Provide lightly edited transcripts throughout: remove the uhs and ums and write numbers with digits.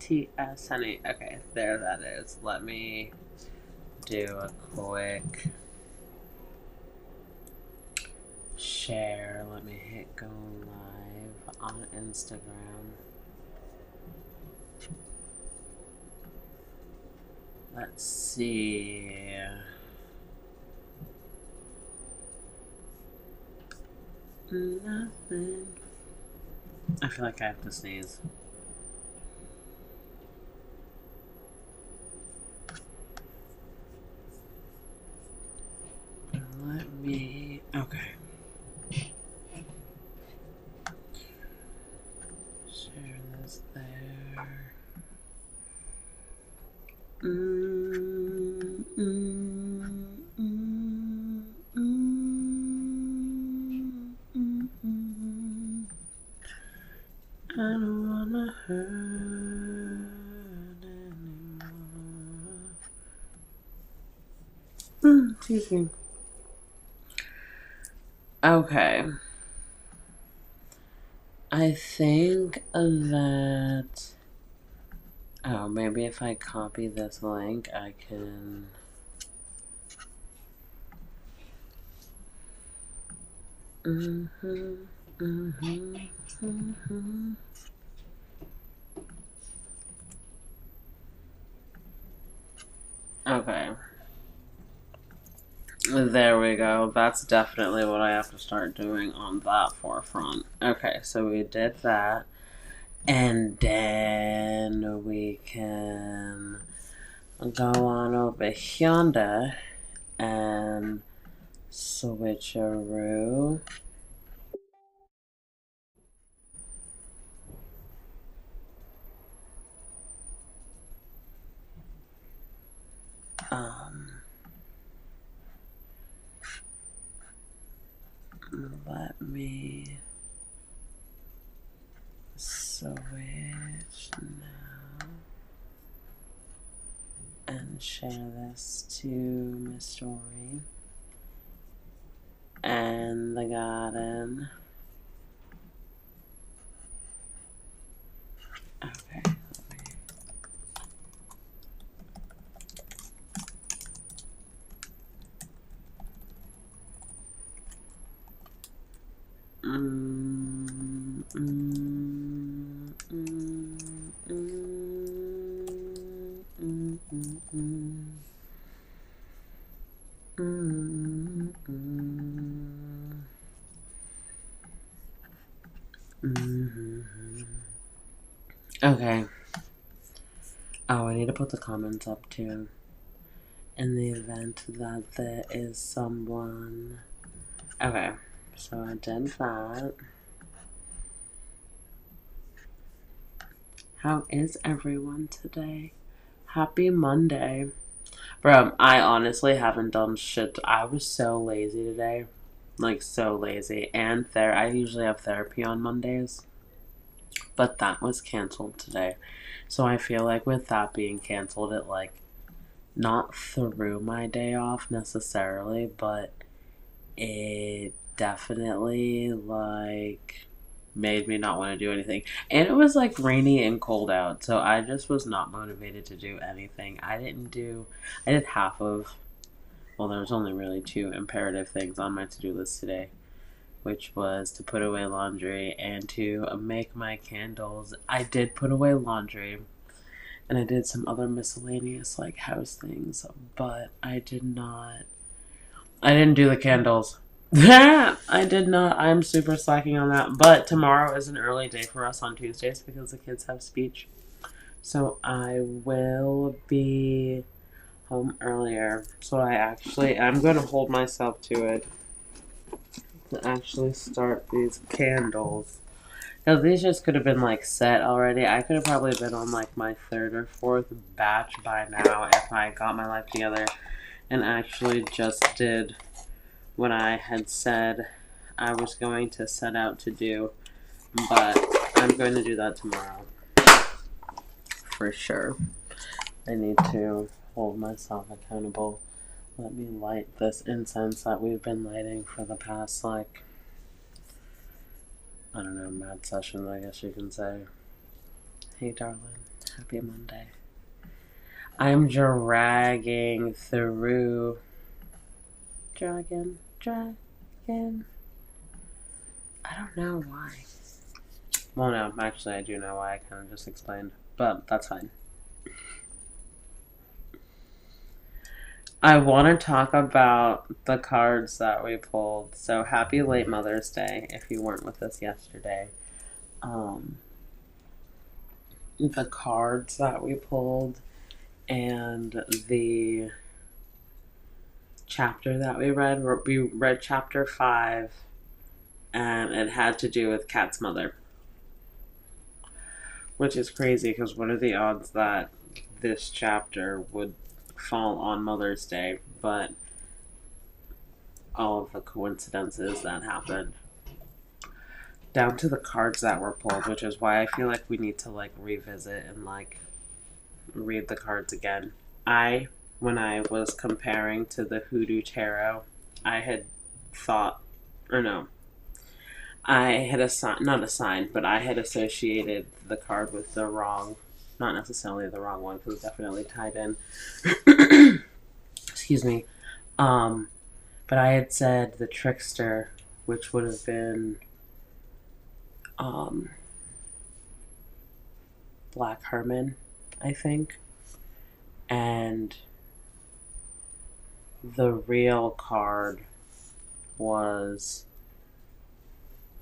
TS, honey. Okay, there that is. Let me do a quick share. Let me hit go live on Instagram. Let's see. Nothing. I feel like I have to sneeze. Let me. Okay. Share this there. I don't wanna hurt anymore. Excuse me. Okay. I think that. Oh, maybe if I copy this link, I can. Okay. There we go. That's definitely what I have to start doing on that forefront. Okay, so we did that. And then we can go on over yonder and switcheroo. Let me switch now and share this to Miss Story and the garden. Okay. Okay. Oh, I need to put the comments up too. In the event that there is someone. Okay, so I did that. How is everyone today? Happy Monday. Bro, I honestly haven't done shit. I was so lazy today. Like, so lazy. And I usually have therapy on Mondays. But that was canceled today. So I feel like with that being canceled, it, like, not threw my day off necessarily, but it definitely, like, made me not want to do anything. And it was, like, rainy and cold out, so I just was not motivated to do anything. I did half of, well, there was only really 2 imperative things on my to-do list today, which was to put away laundry and to make my candles. I did put away laundry, and I did some other miscellaneous, like, house things, but I didn't do the candles. I did not. I'm super slacking on that. But tomorrow is an early day for us on Tuesdays because the kids have speech. So I will be home earlier. So I'm going to hold myself to it to actually start these candles. Because these just could have been, like, set already. I could have probably been on, like, my 3rd or 4th batch by now if I got my life together and actually just did what I had said I was going to set out to do. But I'm going to do that tomorrow. For sure. I need to hold myself accountable. Let me light this incense that we've been lighting for the past, like, I don't know, mad session, I guess you can say. Hey, darling. Happy Monday. I'm dragging through. Dragon. I don't know why. Well, no, actually, I do know why. I kind of just explained, but that's fine. I want to talk about the cards that we pulled. So, happy late Mother's Day if you weren't with us yesterday. The cards that we pulled and the chapter that we read chapter 5, and it had to do with Kat's mother. Which is crazy because what are the odds that this chapter would fall on Mother's Day, but all of the coincidences that happened. Down to the cards that were pulled, which is why I feel like we need to like revisit and like read the cards again. When I was comparing to the Hoodoo Tarot, I had thought, or no, I had but I had associated the card with the wrong, not necessarily the wrong one, because it's definitely tied in. Excuse me. But I had said the Trickster, which would have been Black Herman, I think. And the real card was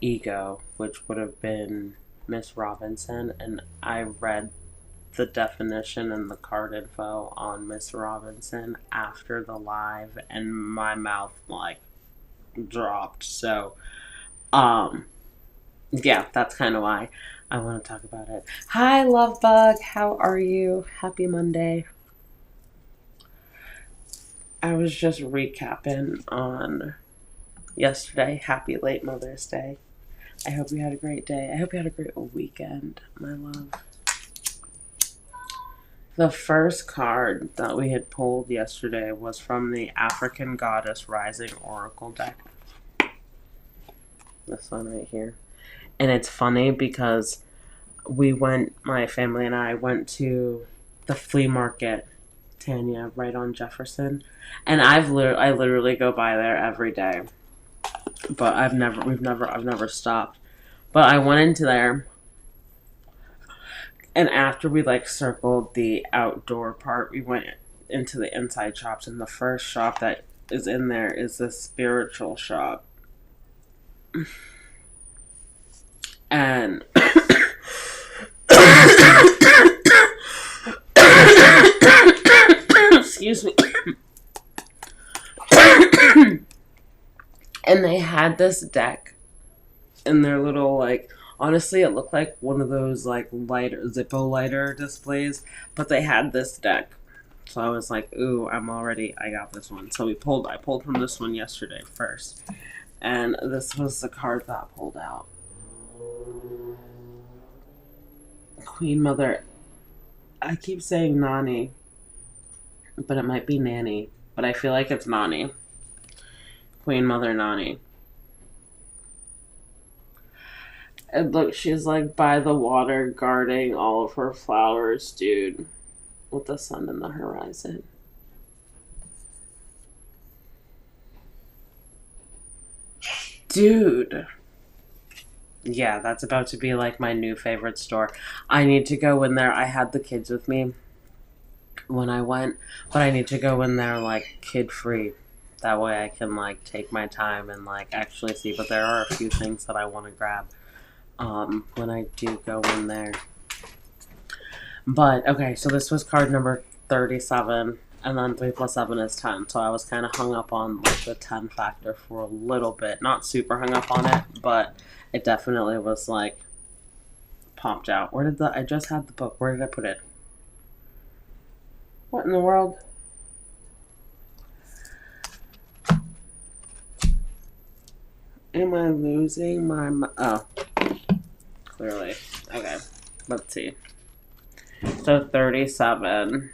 Ego, which would have been Miss Robinson. And I read the definition and the card info on Miss Robinson after the live, and my mouth like dropped. So yeah, that's kind of why I want to talk about it. Hi, Love Bug. How are you? Happy Monday. I was just recapping on yesterday. Happy late Mother's Day. I hope you had a great day. I hope you had a great weekend, my love. The first card that we had pulled yesterday was from the African Goddess Rising Oracle deck. This one right here. And it's funny because my family and I went to the flea market, Tanya, right on Jefferson. And I literally go by there every day. But I've never stopped. But I went into there, and after we like circled the outdoor part, we went into the inside shops, and the first shop that is in there is the spiritual shop. And excuse me. And they had this deck in their little, like, honestly, it looked like one of those, like, Zippo lighter displays, but they had this deck. So I was like, ooh, I got this one. So I pulled from this one yesterday first. And this was the card that pulled out. Queen Mother. I keep saying Nanny, but it might be Nanny. But I feel like it's Nanny. Queen Mother Nanny. And look, she's like by the water guarding all of her flowers, dude. With the sun in the horizon. Dude. Yeah, that's about to be like my new favorite store. I need to go in there. I had the kids with me when I went, but I need to go in there like kid free. That way I can like take my time and like actually see. But there are a few things that I want to grab when I do go in there. But okay, so this was card number 37, and then 3 plus 7 is 10. So I was kind of hung up on like the 10 factor for a little bit. Not super hung up on it, but it definitely was like popped out. I just had the book. Where did I put it? What in the world? Am I losing my... Oh. Clearly. Okay. Let's see. So 37.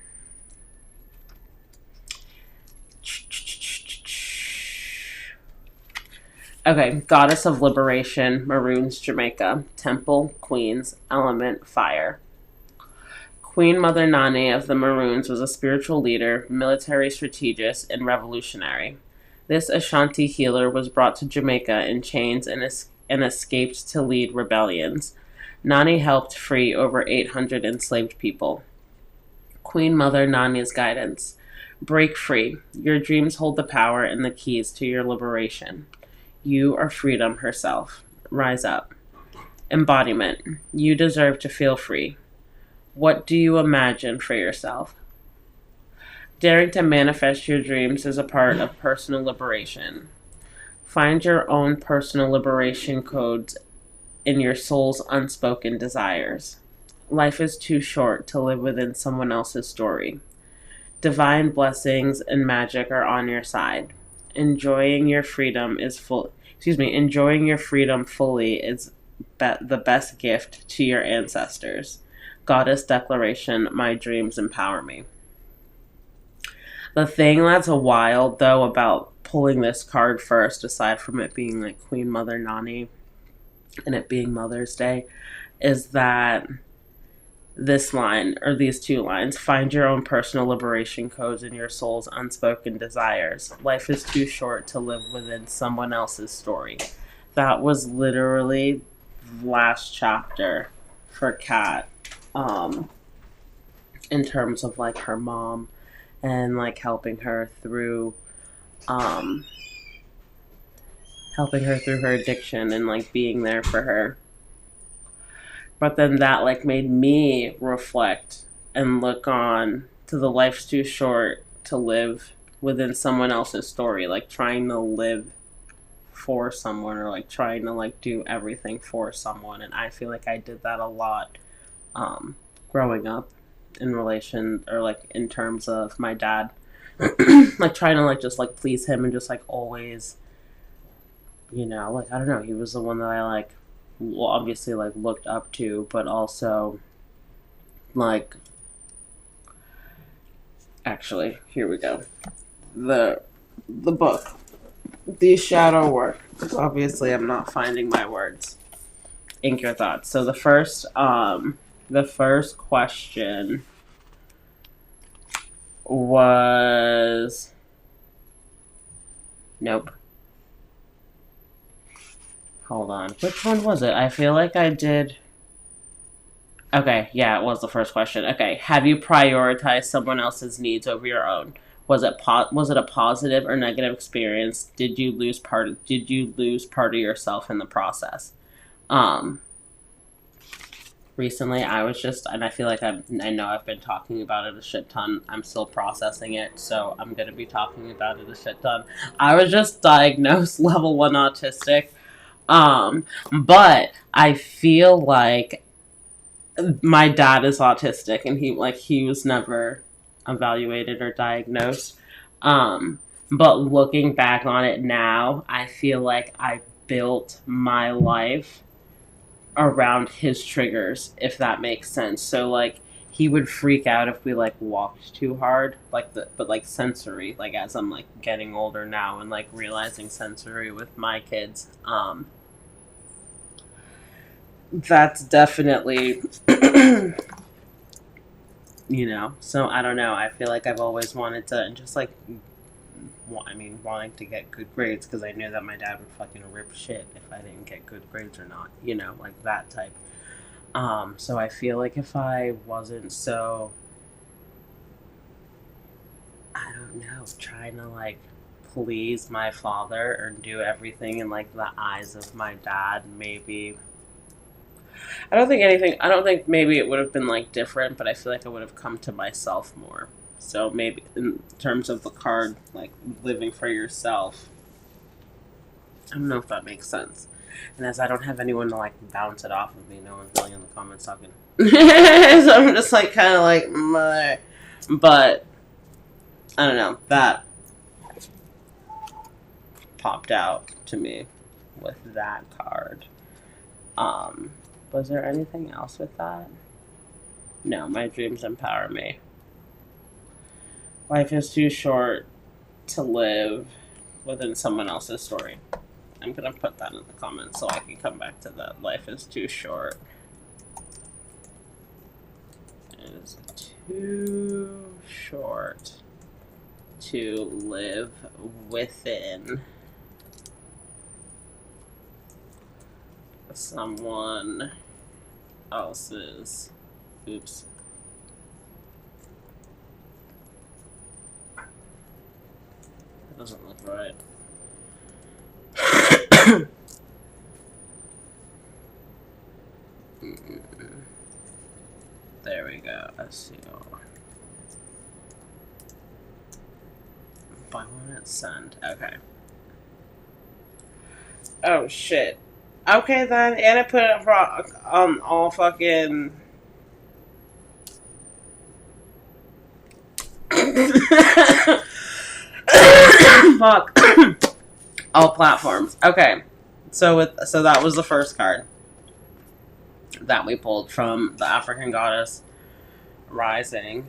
Okay. Goddess of Liberation, Maroons, Jamaica. Temple, Queens, Element, Fire. Queen Mother Nanny of the Maroons was a spiritual leader, military strategist, and revolutionary. This Ashanti healer was brought to Jamaica in chains and escaped to lead rebellions. Nanny helped free over 800 enslaved people. Queen Mother Nanny's guidance. Break free. Your dreams hold the power and the keys to your liberation. You are freedom herself. Rise up. Embodiment. You deserve to feel free. What do you imagine for yourself? Daring to manifest your dreams is a part of personal liberation. Find your own personal liberation codes in your soul's unspoken desires. Life is too short to live within someone else's story. Divine blessings and magic are on your side. Enjoying your freedom fully is the best gift to your ancestors. Goddess declaration, my dreams empower me. The thing that's wild, though, about pulling this card first, aside from it being like Queen Mother Nanny and it being Mother's Day, is that this line, or these two lines, find your own personal liberation codes in your soul's unspoken desires. Life is too short to live within someone else's story. That was literally the last chapter for Kat, in terms of like her mom and like helping her through her addiction and like being there for her. But then that like made me reflect and look on to the life's too short to live within someone else's story, like trying to live for someone or like trying to like do everything for someone. And I feel like I did that a lot growing up in relation or like in terms of my dad. Like trying to like just like please him and just like always, you know, like I don't know, he was the one that I like obviously like looked up to, but also like actually here we go, the book, The Shadow Work. Obviously I'm not finding my words. Ink Your Thoughts. So the first question was nope. Hold on. Which one was it? I feel like I did. Okay, yeah, it was the first question. Okay, have you prioritized someone else's needs over your own? Was it a positive or negative experience? Did you lose part of yourself in the process? Recently I was just, and I feel like I know I've been talking about it a shit ton. I'm still processing it, so I'm going to be talking about it a shit ton. I was just diagnosed level 1 autistic. But I feel like my dad is autistic and he was never evaluated or diagnosed. But looking back on it now, I feel like I built my life around his triggers, if that makes sense. So like he would freak out if we like walked too hard, but like sensory, like as I'm like getting older now and like realizing sensory with my kids, that's definitely, you know, so I don't know. I feel like I've always wanted to, and just like, wanting to get good grades because I knew that my dad would fucking rip shit if I didn't get good grades or not, you know, like that type. So I feel like if I wasn't so, I don't know, trying to like please my father or do everything in like the eyes of my dad, maybe I don't think maybe it would have been like different, but I feel like I would have come to myself more. So maybe in terms of the card, like living for yourself, I don't know if that makes sense. And as I don't have anyone to like bounce it off of me, no one's really in the comments talking. So I'm just like kind of like, meh. But I don't know, that popped out to me with that card. Was there anything else with that? No, my dreams empower me. Life is too short to live within someone else's story. I'm going to put that in the comments so I can come back to that. Life is too short. It is too short to live within someone else's. Oops. That doesn't look right. There we go. Let's see. Why won't it send? Okay. Oh shit. Okay then, and I put it on all fucking. Fuck. All platforms. Okay. So that was the first card that we pulled from the African Goddess Rising.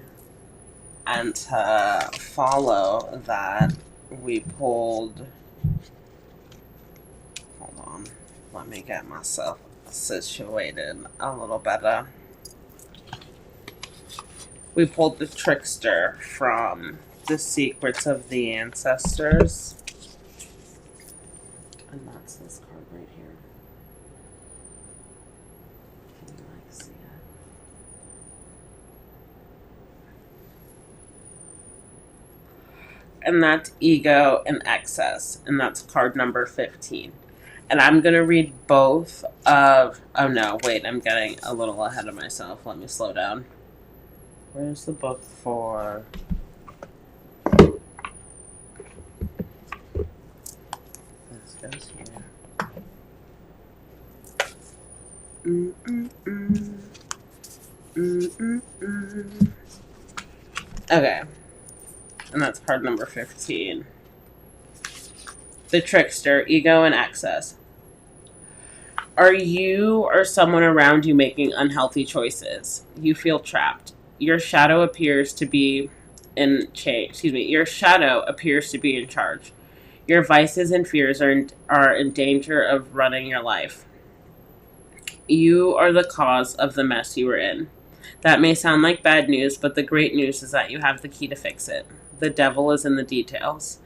And to follow that, we pulled. Hold on. Let me get myself situated a little better. We pulled the Trickster from The Secrets of the Ancestors. And that's this card right here. Can you see it? And that's Ego and Excess. And that's card number 15. And I'm going to read both of... Oh no, wait, I'm getting a little ahead of myself. Let me slow down. Where's the book for... This goes here. Okay. And that's card number 15. The Trickster, Ego and Excess. Are you or someone around you making unhealthy choices? You feel trapped. Your shadow appears to be in Your shadow appears to be in charge. Your vices and fears are in danger of running your life. You are the cause of the mess you are in. That may sound like bad news, but the great news is that you have the key to fix it. The devil is in the details.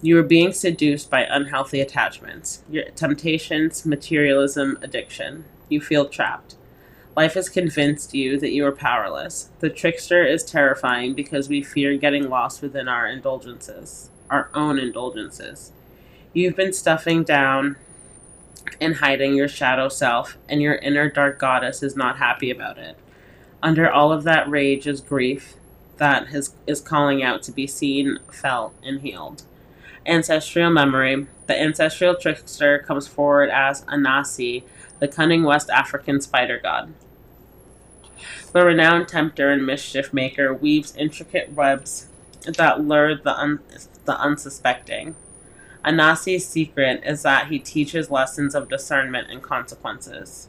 You are being seduced by unhealthy attachments, your temptations, materialism, addiction. You feel trapped. Life has convinced you that you are powerless. The Trickster is terrifying because we fear getting lost within our own indulgences. You've been stuffing down and hiding your shadow self, and your inner dark goddess is not happy about it. Under all of that rage is grief that is calling out to be seen, felt, and healed. Ancestral memory. The ancestral Trickster comes forward as Anasi, the cunning West African spider god. The renowned tempter and mischief maker weaves intricate webs that lure the unsuspecting. Anasi's secret is that he teaches lessons of discernment and consequences.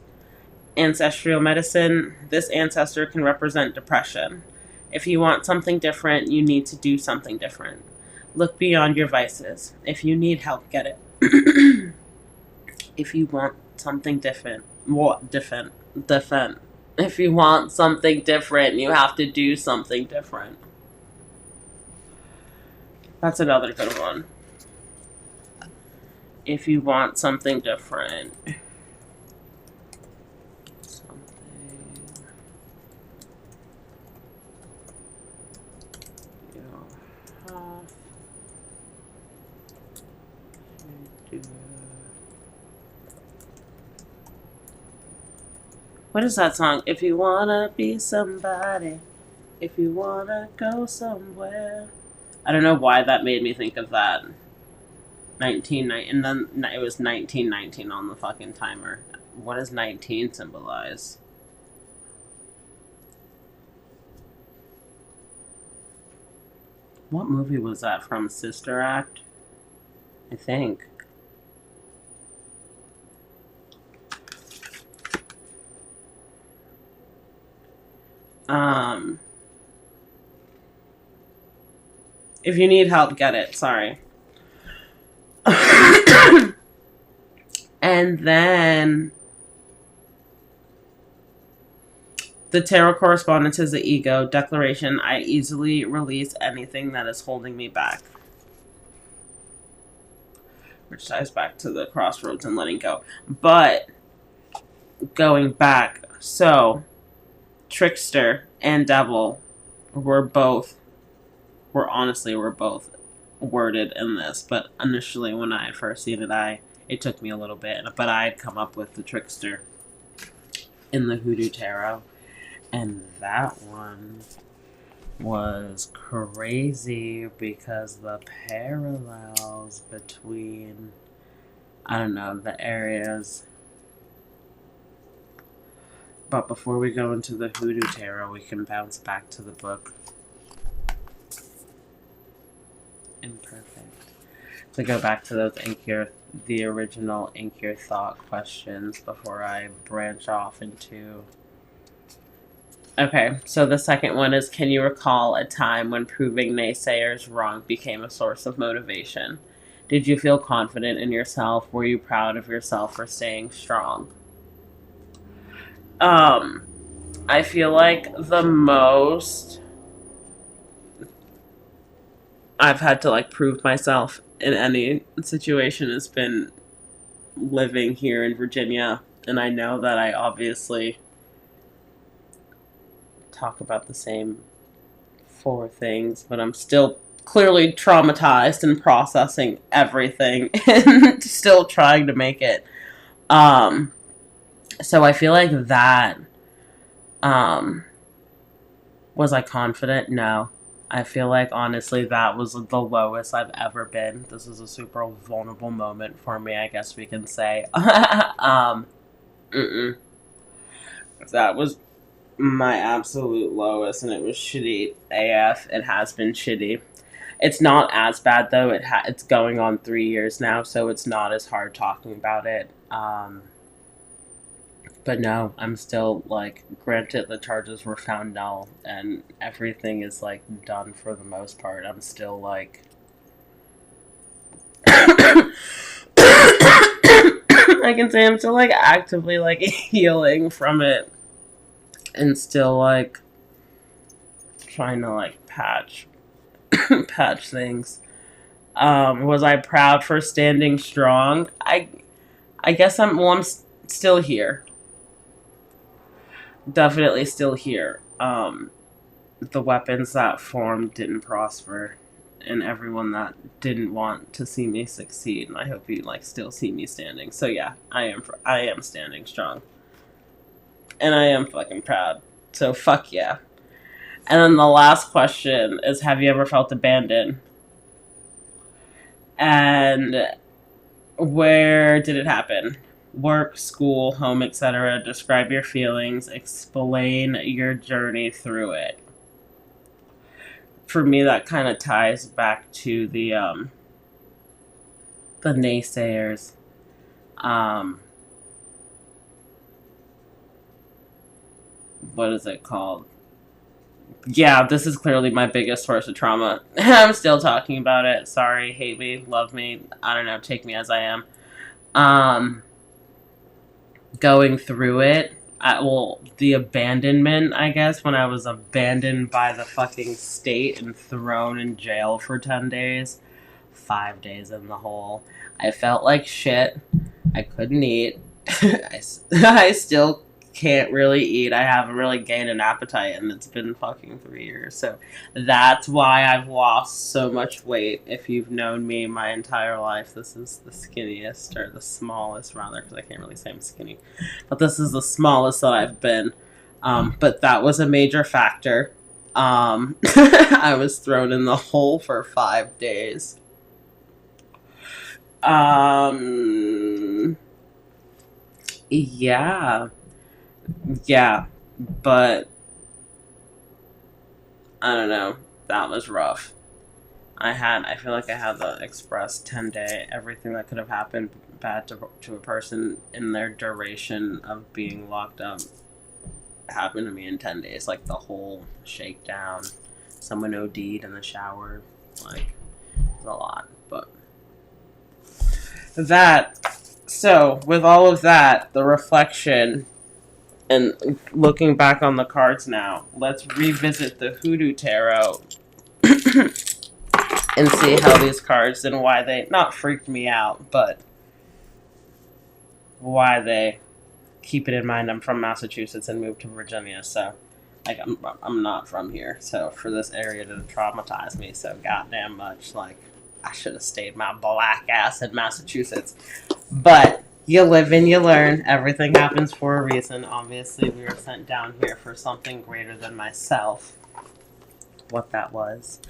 Ancestral medicine. This ancestor can represent depression. If you want something different, you need to do something different. Look beyond your vices. If you need help, get it. If you want something different, If you want something different, you have to do something different. That's another good one. If you want something different. What is that song? If you wanna be somebody, if you wanna go somewhere. I don't know why that made me think of that. 1990, and then it was 1919 on the fucking timer. What does 19 symbolize? What movie was that from? Sister Act? I think. If you need help, get it. Sorry. And then The tarot correspondence is the ego. Declaration, I easily release anything that is holding me back. Which ties back to the crossroads and letting go. But, going back, so, Trickster and Devil were both worded in this. But initially, when I had first seen it, it took me a little bit. But I had come up with the Trickster in the Hoodoo Tarot. And that one was crazy because the parallels between, I don't know, the areas. But before we go into the Hoodoo Tarot, we can bounce back to the book Imperfect. To go back to those the original Ink Your Thought questions before I branch off into... Okay, so the second one is, can you recall a time when proving naysayers wrong became a source of motivation? Did you feel confident in yourself? Were you proud of yourself for staying strong? I feel like the most I've had to like prove myself in any situation has been living here in Virginia. And I know that I obviously talk about the same 4 things, but I'm still clearly traumatized and processing everything and still trying to make it. So I feel like that, was I confident? No. I feel like, honestly, that was the lowest I've ever been. This is a super vulnerable moment for me, I guess we can say. That was my absolute lowest, and it was shitty AF. It has been shitty. It's not as bad, though. It's going on 3 years now, so it's not as hard talking about it. But no, I'm still, like, granted the charges were found null, and everything is, like, done for the most part. I'm still, like... I can say I'm still, like, actively, like, healing from it. And still, like, trying to, like, patch things. Was I proud for standing strong? I guess I'm still here. Definitely still here. The weapons that formed didn't prosper. And everyone that didn't want to see me succeed. And I hope you, like, still see me standing. So, yeah, I am standing strong. And I am fucking proud. So, fuck yeah. And then the last question is, have you ever felt abandoned? And where did it happen? Work, school, home, etc. Describe your feelings. Explain your journey through it. For me, that kind of ties back to the naysayers. What is it called? Yeah, this is clearly my biggest source of trauma. I'm still talking about it. Sorry, hate me, love me. I don't know, take me as I am. Going through it, the abandonment, I guess, when I was abandoned by the fucking state and thrown in jail for 10 days. 5 days in the hole. I felt like shit. I couldn't eat. I still can't really eat. I haven't really gained an appetite, and it's been fucking 3 years. So that's why I've lost so much weight. If you've known me my entire life, this is the skinniest, or the smallest rather, because I can't really say I'm skinny. But this is the smallest that I've been. But that was a major factor. I was thrown in the hole for 5 days. Yeah, but I don't know. That was rough. I feel like I had the express 10-day, everything that could have happened bad to a person in their duration of being locked up happened to me in 10 days. Like the whole shakedown, someone OD'd in the shower, like, it's a lot, but so with all of that, the reflection And looking back on the cards now, let's revisit the Hoodoo Tarot and see how these cards and why they not freaked me out, but why they keep it in mind. I'm from Massachusetts and moved to Virginia, so like I'm not from here. So for this area to traumatize me so goddamn much, like I should have stayed my black ass in Massachusetts. But you live and you learn. Everything happens for a reason. Obviously, we were sent down here for something greater than myself. What that was,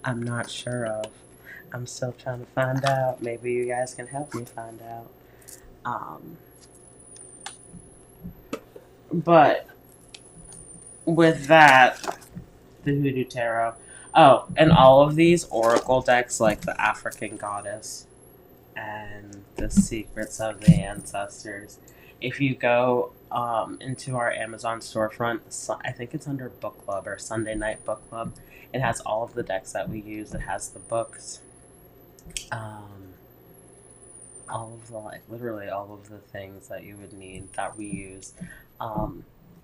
I'm not sure of. I'm still trying to find out. Maybe you guys can help me find out. But with that, the Hoodoo Tarot. Oh, and all of these oracle decks, like the African Goddess and the Secrets of the Ancestors. If you go into our Amazon storefront, I think it's under Book Club or Sunday Night Book Club. It has all of the decks that we use. It has the books. All of the, like, literally all of the things that you would need that we use.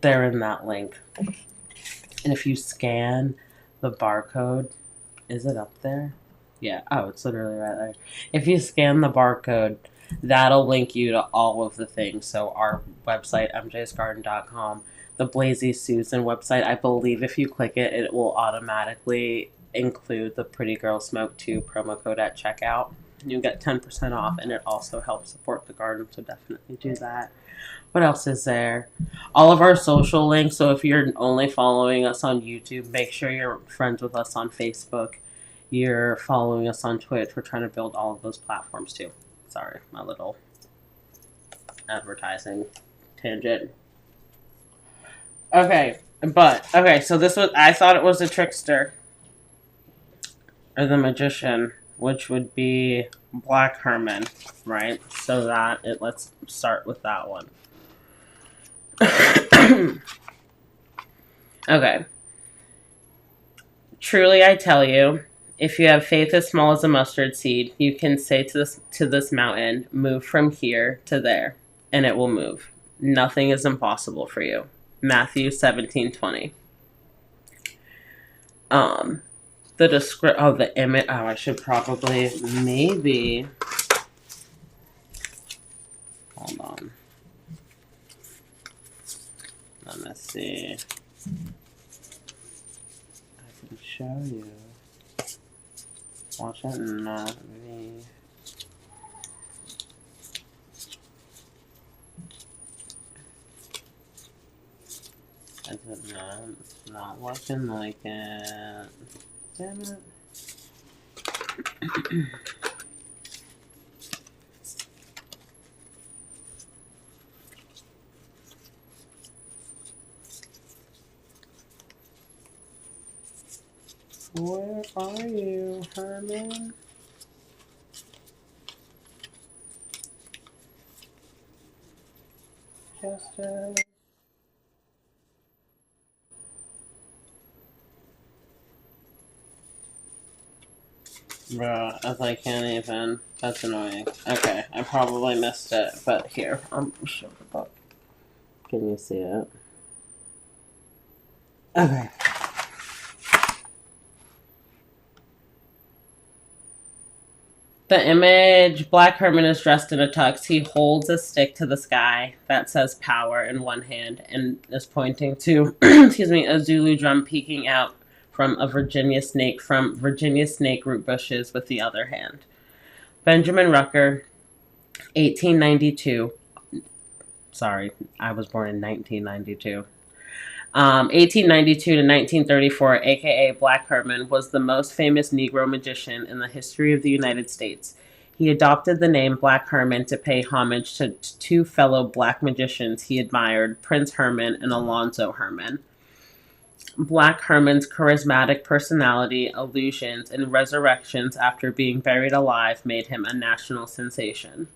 They're in that link. And if you scan the barcode, is it up there? Yeah. Oh, it's literally right there. If you scan the barcode, that'll link you to all of the things. So our website, mjsgarden.com, the Blazy Susan website, I believe if you click it, it will automatically include the Pretty Girl Smoke 2 promo code at checkout. You get 10% off, and it also helps support the garden, so definitely do that. What else is there? All of our social links. So if you're only following us on YouTube, make sure you're friends with us on Facebook. You're following us on Twitch. We're trying to build all of those platforms too. Sorry, my little advertising tangent. Okay, so this was, I thought it was a trickster or the magician, which would be Black Herman, right? So let's start with that one. Okay. Truly I tell you, if you have faith as small as a mustard seed, you can say to this mountain, move from here to there, and it will move. Nothing is impossible for you. Matthew 17:20. The image. Oh, I should probably maybe. Hold on. Let me see. I can show you. Watch it, not me. Is it not? It's not looking like it. Damn it. Where are you, Herman? Chester. Bruh, as I can't even. That's annoying. Okay, I probably missed it, but here, I'm show the book. Can you see it? Okay. The image, Black Herman is dressed in a tux. He holds a stick to the sky that says power in one hand and is pointing to, excuse me, a Zulu drum peeking out from Virginia snake root bushes with the other hand. Benjamin Rucker, 1892. Sorry, I was born in 1992. 1892 to 1934, aka Black Herman, was the most famous Negro magician in the history of the United States. He adopted the name Black Herman to pay homage to two fellow black magicians he admired, Prince Herman and Alonzo Herman. Black Herman's charismatic personality, illusions, and resurrections after being buried alive made him a national sensation.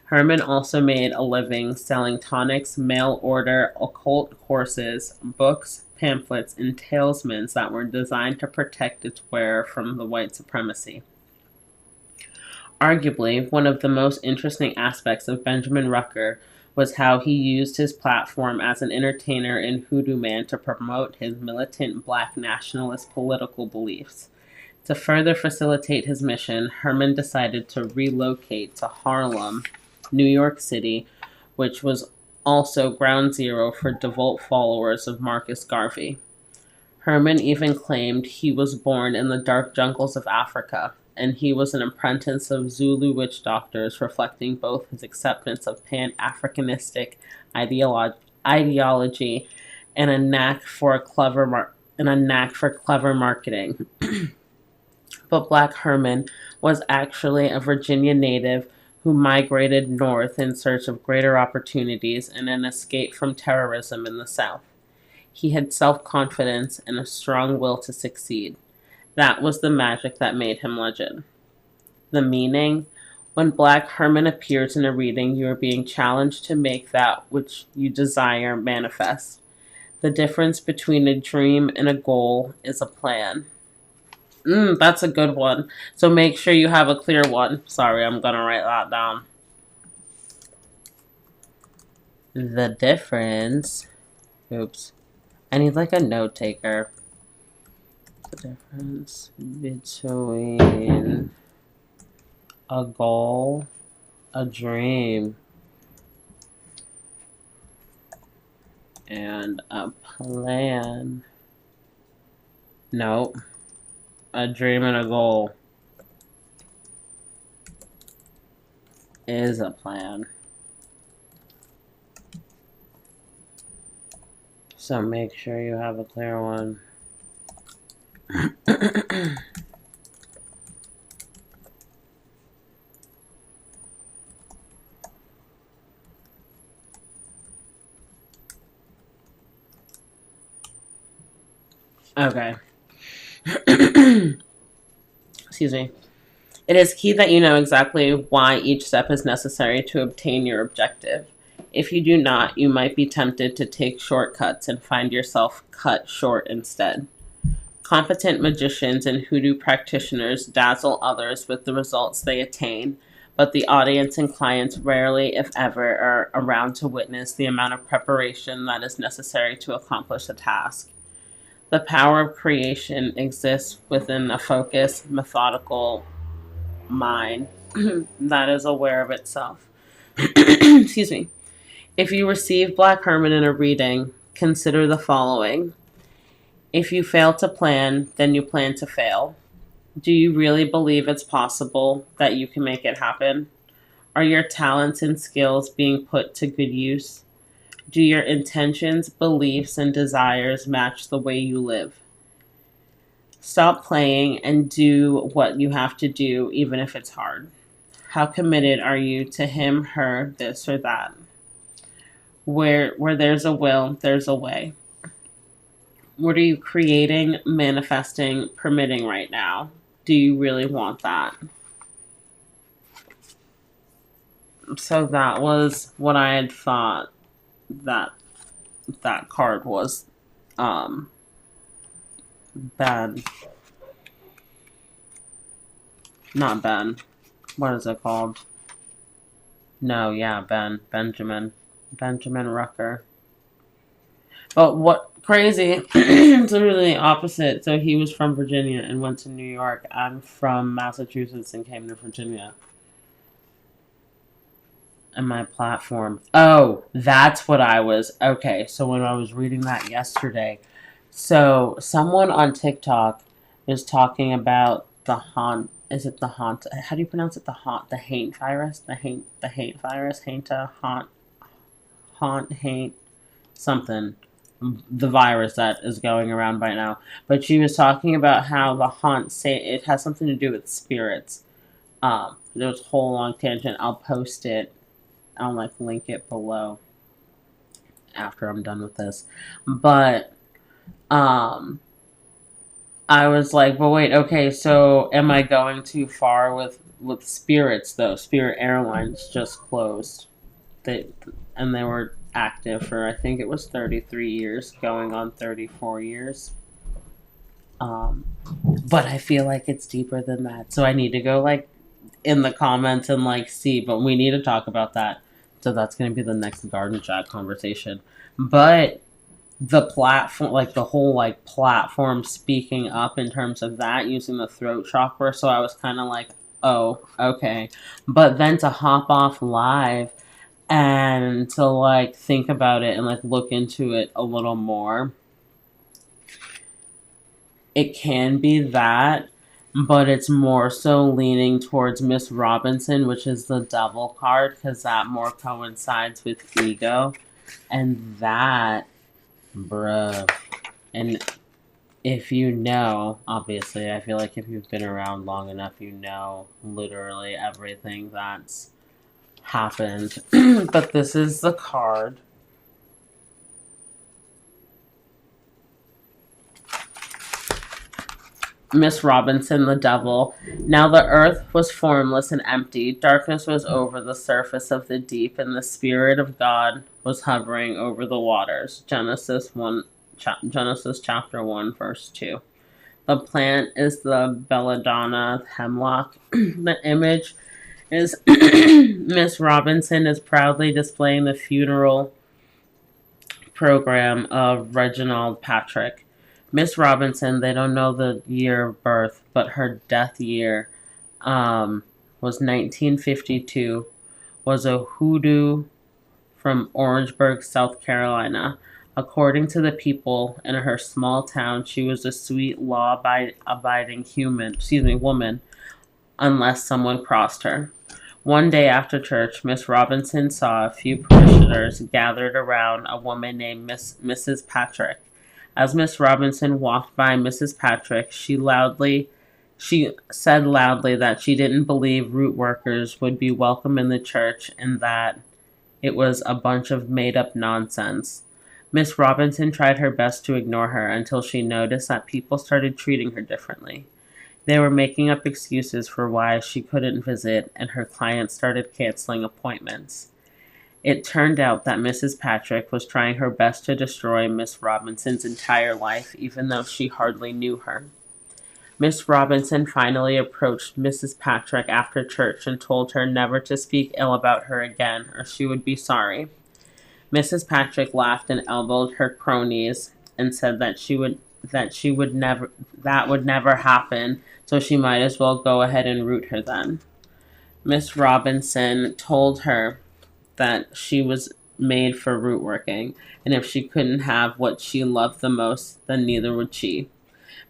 Herman also made a living selling tonics, mail-order, occult courses, books, pamphlets, and talismans that were designed to protect its wearer from the white supremacy. Arguably, one of the most interesting aspects of Benjamin Rucker was how he used his platform as an entertainer in Hoodoo Man to promote his militant black nationalist political beliefs. To further facilitate his mission, Herman decided to relocate to Harlem, New York City, which was also ground zero for devout followers of Marcus Garvey. Herman even claimed he was born in the dark jungles of Africa, and he was an apprentice of Zulu witch doctors, reflecting both his acceptance of Pan-Africanistic ideology and a knack for clever marketing. But Black Herman was actually a Virginia native who migrated north in search of greater opportunities and an escape from terrorism in the South. He had self-confidence and a strong will to succeed. That was the magic that made him legend. The meaning? When Black Herman appears in a reading, you are being challenged to make that which you desire manifest. The difference between a dream and a goal is a plan. That's a good one. So make sure you have a clear one. Sorry, I'm going to write that down. The difference. Oops. I need like a note taker. The difference between a goal, a dream, and a plan. Nope. A dream and a goal is a plan. So make sure you have a clear one. Okay. Excuse me. It is key that you know exactly why each step is necessary to obtain your objective. If you do not, you might be tempted to take shortcuts and find yourself cut short instead. Competent magicians and hoodoo practitioners dazzle others with the results they attain, but the audience and clients rarely, if ever, are around to witness the amount of preparation that is necessary to accomplish a task. The power of creation exists within a focused, methodical mind that is aware of itself. Excuse me. If you receive Black Herman in a reading, consider the following. If you fail to plan, then you plan to fail. Do you really believe it's possible that you can make it happen? Are your talents and skills being put to good use? Do your intentions, beliefs, and desires match the way you live? Stop playing and do what you have to do, even if it's hard. How committed are you to him, her, this, or that? Where there's a will, there's a way. What are you creating, manifesting, permitting right now? Do you really want that? So that was what I had thought that card was. Ben. Not Ben. What is it called? No, yeah, Ben. Benjamin Rucker. But what crazy, it's literally the opposite. So he was from Virginia and went to New York. I'm from Massachusetts and came to Virginia. And my platform. Oh, that's what I was. Okay, so when I was reading that yesterday, so someone on TikTok is talking about the haunt. Is it the haunt? How do you pronounce it? The haunt virus? The hate virus? Haunt, something. The virus that is going around right now. But she was talking about how the haunt it has something to do with spirits. There's a whole long tangent. I'll post it. I'll link it below after I'm done with this. But I was like, but wait, okay, so am I going too far with spirits though? Spirit Airlines just closed. They were active for, I think it was 33 years, going on 34 years. But I feel like it's deeper than that. So I need to go in the comments and see, but we need to talk about that. So that's going to be the next garden chat conversation. But the platform, like the whole like platform speaking up in terms of that, using the throat chakra. So I was kind of like, oh, okay. But then to hop off live and to like think about it and like look into it a little more, it can be that, but it's more so leaning towards Miss Robinson, which is the devil card, because that more coincides with ego. And that, bruh. And if you know, obviously, I feel like if you've been around long enough, you know literally everything that's happened. But this is the card. Miss Robinson, the devil. Now the earth was formless and empty. Darkness was over the surface of the deep, and the Spirit of God was hovering over the waters. Genesis chapter 1, verse 2. The plant is the belladonna hemlock. The image is Miss Robinson is proudly displaying the funeral program of Reginald Patrick. Miss Robinson, they don't know the year of birth, but her death year was 1952, was a hoodoo from Orangeburg, South Carolina. According to the people in her small town, she was a sweet, law-abiding woman, unless someone crossed her. One day after church, Miss Robinson saw a few parishioners gathered around a woman named Mrs. Patrick. As Miss Robinson walked by Mrs. Patrick, she said loudly that she didn't believe root workers would be welcome in the church and that it was a bunch of made-up nonsense. Miss Robinson tried her best to ignore her until she noticed that people started treating her differently. They were making up excuses for why she couldn't visit, and her clients started canceling appointments. It turned out that Mrs. Patrick was trying her best to destroy Miss Robinson's entire life, even though she hardly knew her. Miss Robinson finally approached Mrs. Patrick after church and told her never to speak ill about her again, or she would be sorry. Mrs. Patrick laughed and elbowed her cronies and said that would never happen, so she might as well go ahead and root her then. Miss Robinson told her that she was made for root working, and if she couldn't have what she loved the most, then neither would she.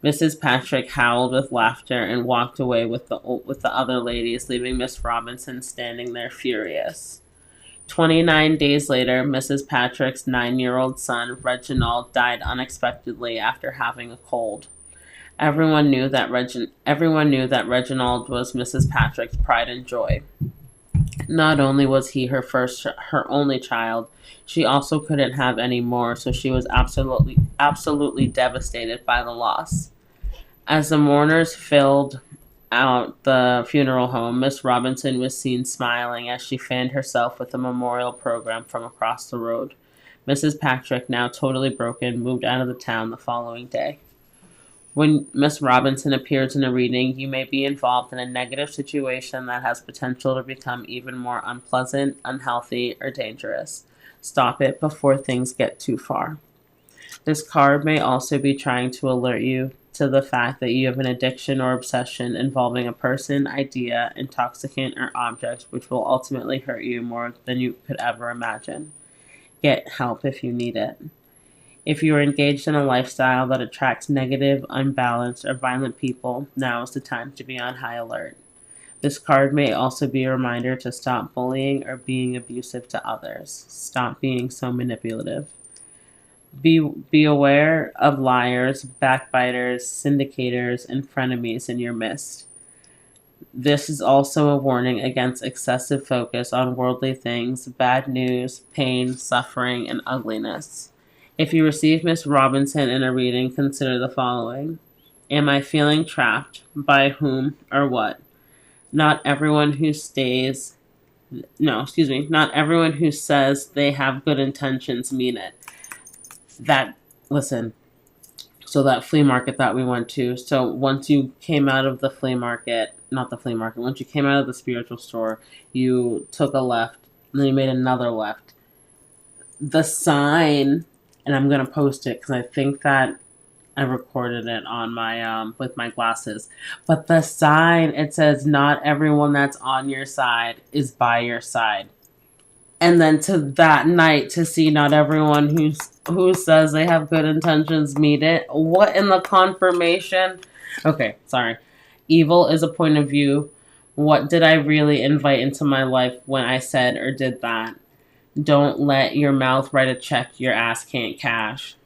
Mrs. Patrick howled with laughter and walked away with the other ladies, leaving Miss Robinson standing there furious. 29 days later, Mrs. Patrick's 9-year-old son, Reginald, died unexpectedly after having a cold. Everyone knew that Reginald was Mrs. Patrick's pride and joy. Not only was he her only child, she also couldn't have any more, so she was absolutely devastated by the loss. As the mourners filled out the funeral home, Miss Robinson was seen smiling as she fanned herself with a memorial program from across the road. Mrs. Patrick, now totally broken, moved out of the town the following day. When Miss Robinson appears in a reading, you may be involved in a negative situation that has potential to become even more unpleasant, unhealthy, or dangerous. Stop it before things get too far. This card may also be trying to alert you to the fact that you have an addiction or obsession involving a person, idea, intoxicant, or object which will ultimately hurt you more than you could ever imagine. Get help if you need it. If you are engaged in a lifestyle that attracts negative, unbalanced, or violent people, now is the time to be on high alert. This card may also be a reminder to stop bullying or being abusive to others. Stop being so manipulative. Be aware of liars, backbiters, syndicators, and frenemies in your midst. This is also a warning against excessive focus on worldly things, bad news, pain, suffering, and ugliness. If you receive Miss Robinson in a reading, consider the following. Am I feeling trapped? By whom or what? Not everyone who says they have good intentions mean it. So that flea market that we went to, so once you came out of the once you came out of the spiritual store, you took a left And then he made another left. The sign, and I'm going to post it because I think that I recorded it on my, with my glasses. But the sign, it says, not everyone that's on your side is by your side. And then to that night to see not everyone who says they have good intentions meet it. What in the confirmation? Okay, sorry. Evil is a point of view. What did I really invite into my life when I said or did that? Don't let your mouth write a check your ass can't cash.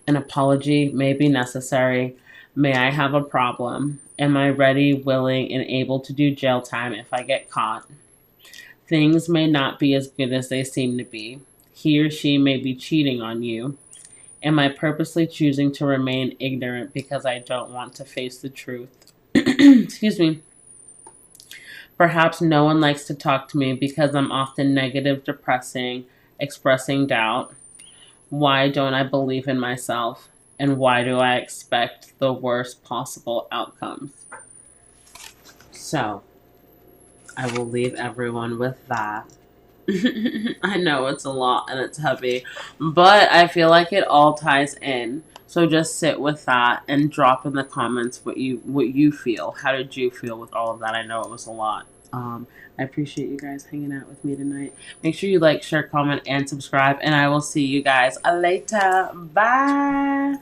An apology may be necessary. May I have a problem? Am I ready, willing, and able to do jail time if I get caught? Things may not be as good as they seem to be. He or she may be cheating on you. Am I purposely choosing to remain ignorant because I don't want to face the truth? Excuse me. Perhaps no one likes to talk to me because I'm often negative, depressing, expressing doubt. Why don't I believe in myself? And why do I expect the worst possible outcomes? So, I will leave everyone with that. I know it's a lot and it's heavy, but I feel like it all ties in. So just sit with that and drop in the comments what you feel. How did you feel with all of that? I know it was a lot. I appreciate you guys hanging out with me tonight. Make sure you like, share, comment, and subscribe, and I will see you guys later. Bye.